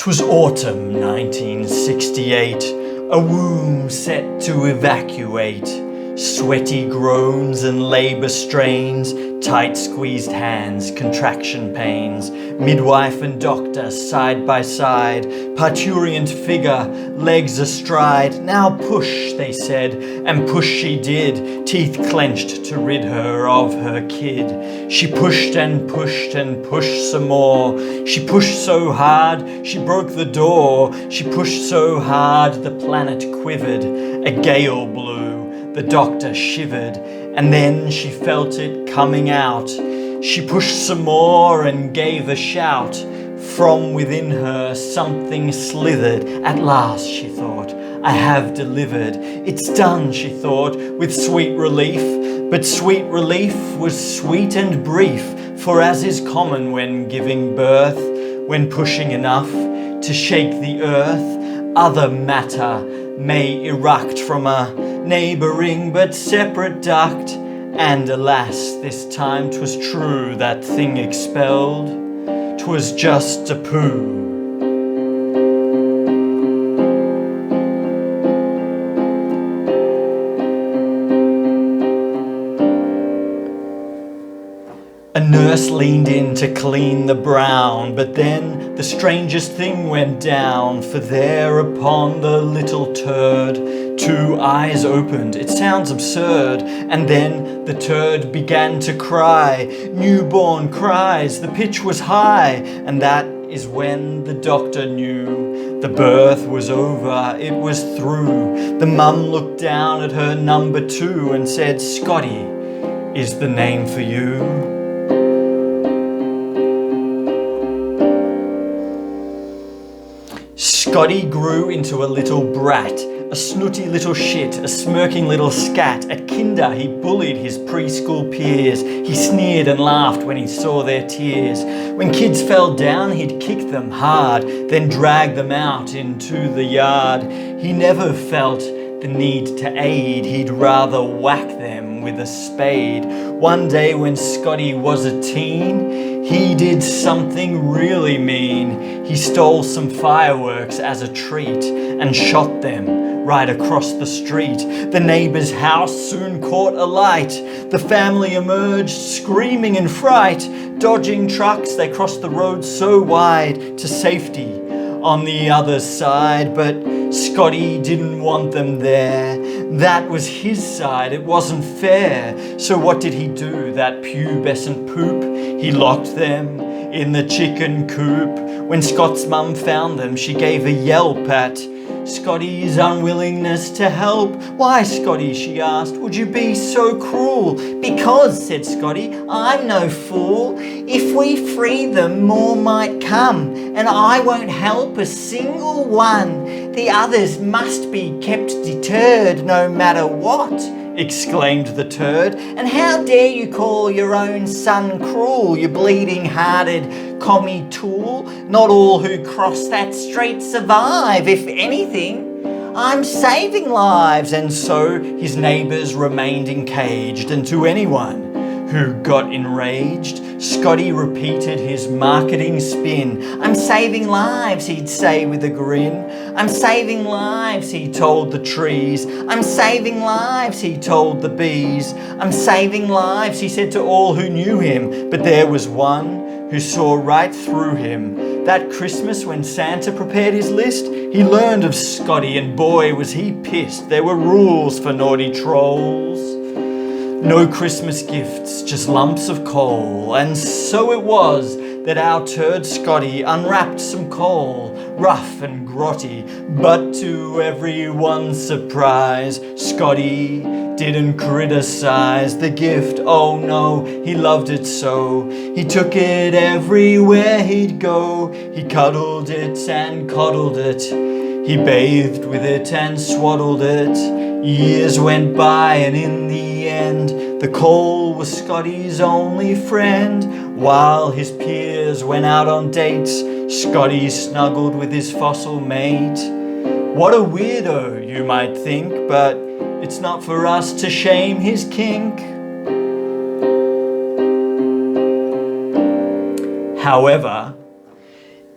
'Twas autumn 1968, a womb set to evacuate. Sweaty groans and labour strains, tight squeezed hands, contraction pains. Midwife and doctor side by side, parturient figure, legs astride. Now push, they said, and push she did, teeth clenched to rid her of her kid. She pushed and pushed and pushed some more. She pushed so hard, she broke the door. She pushed so hard, the planet quivered. A gale blew. The doctor shivered, and then she felt it coming out. She pushed some more and gave a shout. From within her something slithered. At last, she thought, I have delivered. It's done, she thought, with sweet relief. But sweet relief was sweet and brief, for as is common when giving birth, when pushing enough to shake the earth, other matter may erupt from a neighbouring but separate duct. And alas, this time 'twas true, that thing expelled, 'twas just a poo. A nurse leaned in to clean the brown, but then the strangest thing went down. For there upon the little turd, two eyes opened. It sounds absurd. And then the turd began to cry. Newborn cries, the pitch was high. And that is when the doctor knew the birth was over, it was through. The mum looked down at her number 2 and said, Scotty is the name for you. Scotty grew into a little brat, a snooty little shit, a smirking little scat. At kinder he bullied his preschool peers. He sneered and laughed when he saw their tears. When kids fell down he'd kick them hard, then drag them out into the yard. He never felt the need to aid, he'd rather whack them with a spade. One day when Scotty was a teen, he did something really mean. He stole some fireworks as a treat and shot them right across the street. The neighbour's house soon caught alight. The family emerged screaming in fright. Dodging trucks, they crossed the road so wide to safety on the other side. But Scotty didn't want them there. That was his side, it wasn't fair. So what did he do, that pubescent poop? He locked them in the chicken coop. When Scott's mum found them, she gave a yelp at Scotty's unwillingness to help. Why, Scotty, she asked, would you be so cruel? Because, said Scotty, I'm no fool. If we free them, more might come, and I won't help a single one. The others must be kept deterred no matter what, exclaimed the turd. And how dare you call your own son cruel, you bleeding-hearted commie tool? Not all who cross that strait survive. If anything, I'm saving lives. And so his neighbours remained encaged, and to anyone who got enraged, Scotty repeated his marketing spin. I'm saving lives, he'd say with a grin. I'm saving lives, he told the trees. I'm saving lives, he told the bees. I'm saving lives, he said to all who knew him. But there was one who saw right through him. That Christmas when Santa prepared his list, he learned of Scotty, and boy was he pissed. There were rules for naughty trolls. No Christmas gifts, just lumps of coal. And so it was that our turd Scotty unwrapped some coal, rough and grotty. But to everyone's surprise, Scotty didn't criticize the gift. Oh no, he loved it so. He took it everywhere he'd go. He cuddled it and coddled it. He bathed with it and swaddled it. Years went by, and in the end, the coal was Scotty's only friend. While his peers went out on dates, Scotty snuggled with his fossil mate. What a weirdo, you might think, but it's not for us to shame his kink. However,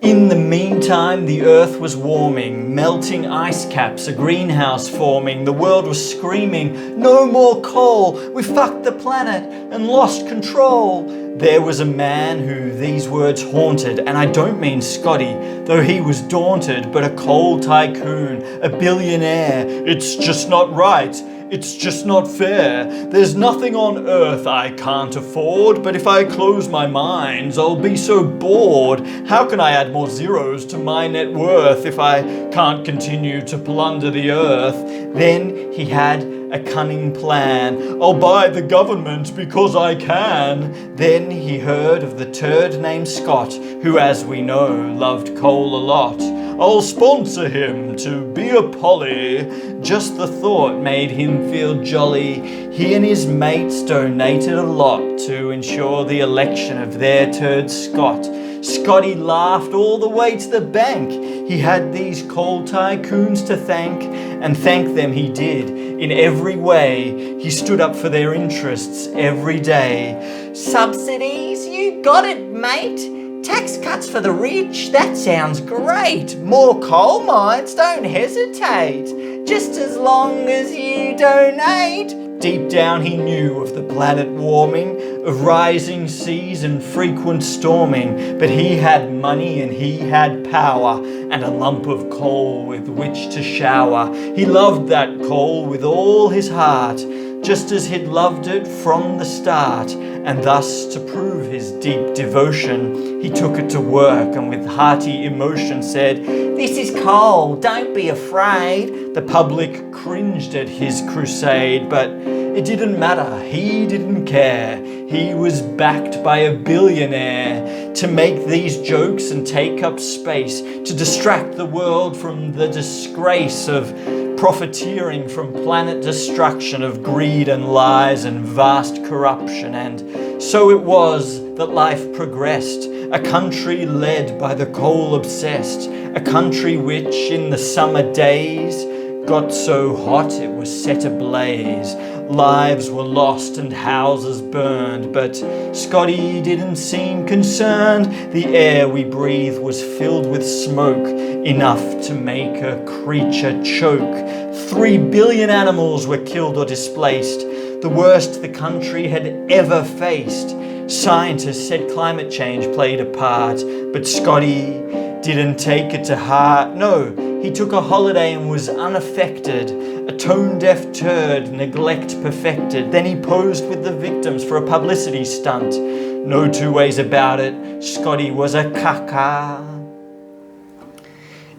In the meantime, the earth was warming, melting ice caps, a greenhouse forming. The world was screaming, no more coal, we fucked the planet and lost control. There was a man who these words haunted, and I don't mean Scotty, though he was daunted, but a coal tycoon, a billionaire. It's just not right. It's just not fair. There's nothing on earth I can't afford, but if I close my mines, I'll be so bored. How can I add more zeros to my net worth if I can't continue to plunder the earth? Then he had a cunning plan. I'll buy the government because I can. Then he heard of the turd named Scott, who, as we know, loved coal a lot. I'll sponsor him to be a Polly. Just the thought made him feel jolly. He and his mates donated a lot to ensure the election of their turd Scott. Scotty laughed all the way to the bank. He had these coal tycoons to thank, and thank them he did in every way. He stood up for their interests every day. Subsidies, you got it, mate. Tax cuts for the rich, that sounds great. More coal mines, don't hesitate. Just as long as you donate. Deep down he knew of the planet warming, of rising seas and frequent storming. But he had money and he had power, and a lump of coal with which to shower. He loved that coal with all his heart, just as he'd loved it from the start. And thus, to prove his deep devotion, he took it to work and with hearty emotion said, "This is coal, don't be afraid." The public cringed at his crusade, but it didn't matter, he didn't care. He was backed by a billionaire to make these jokes and take up space, to distract the world from the disgrace of profiteering from planet destruction, of greed and lies and vast corruption. And so it was that life progressed, a country led by the coal obsessed, a country which in the summer days got so hot it was set ablaze. Lives were lost and houses burned, but Scotty didn't seem concerned. The air we breathe was filled with smoke, enough to make a creature choke. 3 billion animals were killed or displaced, the worst the country had ever faced. Scientists said climate change played a part, but Scotty didn't take it to heart. No, he took a holiday and was unaffected. A tone-deaf turd, neglect perfected. Then he posed with the victims for a publicity stunt. No two ways about it, Scotty was a caca.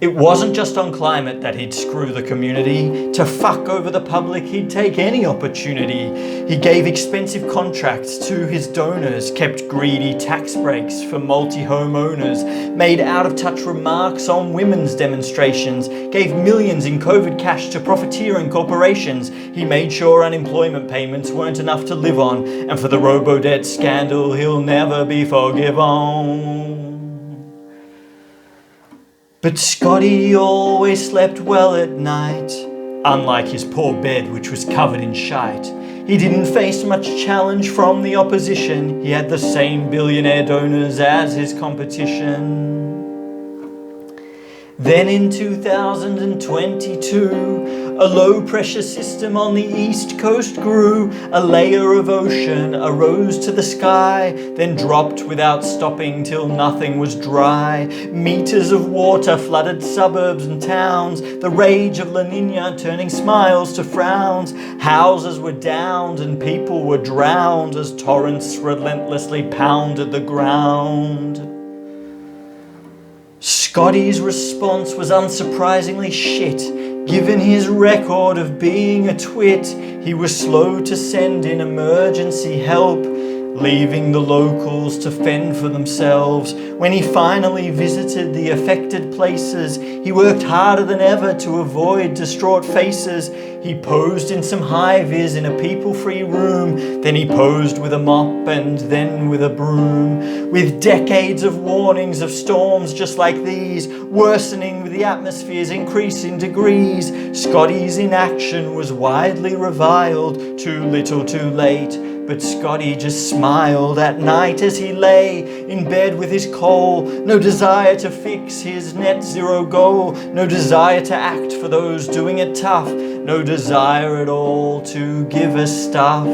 It wasn't just on climate that he'd screw the community. To fuck over the public, he'd take any opportunity. He gave expensive contracts to his donors, kept greedy tax breaks for multi-home owners, made out-of-touch remarks on women's demonstrations, gave millions in COVID cash to profiteering corporations. He made sure unemployment payments weren't enough to live on, and for the robo-debt scandal, he'll never be forgiven. But Scotty always slept well at night, unlike his poor bed which was covered in shite. He didn't face much challenge from the opposition. He had the same billionaire donors as his competition. Then in 2022, a low-pressure system on the east coast grew. A layer of ocean arose to the sky, then dropped without stopping till nothing was dry. Meters of water flooded suburbs and towns, the rage of La Nina turning smiles to frowns. Houses were downed and people were drowned as torrents relentlessly pounded the ground. Scotty's response was unsurprisingly shit. Given his record of being a twit, he was slow to send in emergency help, leaving the locals to fend for themselves. When he finally visited the affected places, he worked harder than ever to avoid distraught faces. He posed in some high-vis in a people-free room, then he posed with a mop and then with a broom. With decades of warnings of storms just like these, worsening with the atmosphere's increase in degrees, Scotty's inaction was widely reviled. Too little too late, But Scotty just smiled at night as he lay in bed with his coal. No desire to fix his net zero goal. No desire to act for those doing it tough. No desire at all to give a stuff.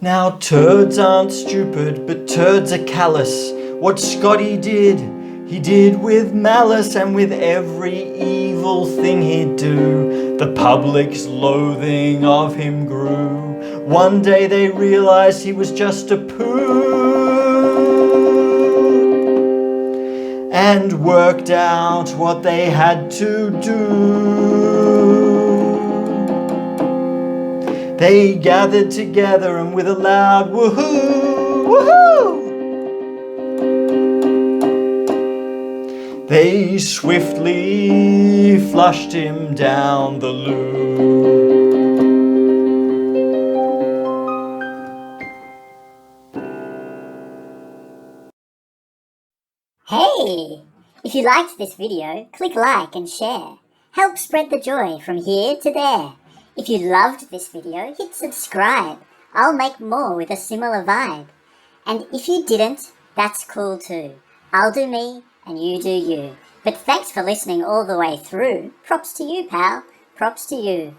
Now turds aren't stupid, but turds are callous. What Scotty did, he did with malice, and with every evil thing he'd do, the public's loathing of him grew. One day they realized he was just a poo, and worked out what they had to do. They gathered together and with a loud woohoo, woohoo, they swiftly flushed him down the loo. Hey! If you liked this video, click like and share. Help spread the joy from here to there. If you loved this video, hit subscribe. I'll make more with a similar vibe. And if you didn't, that's cool too. I'll do me and you do you. But thanks for listening all the way through. Props to you, pal. Props to you.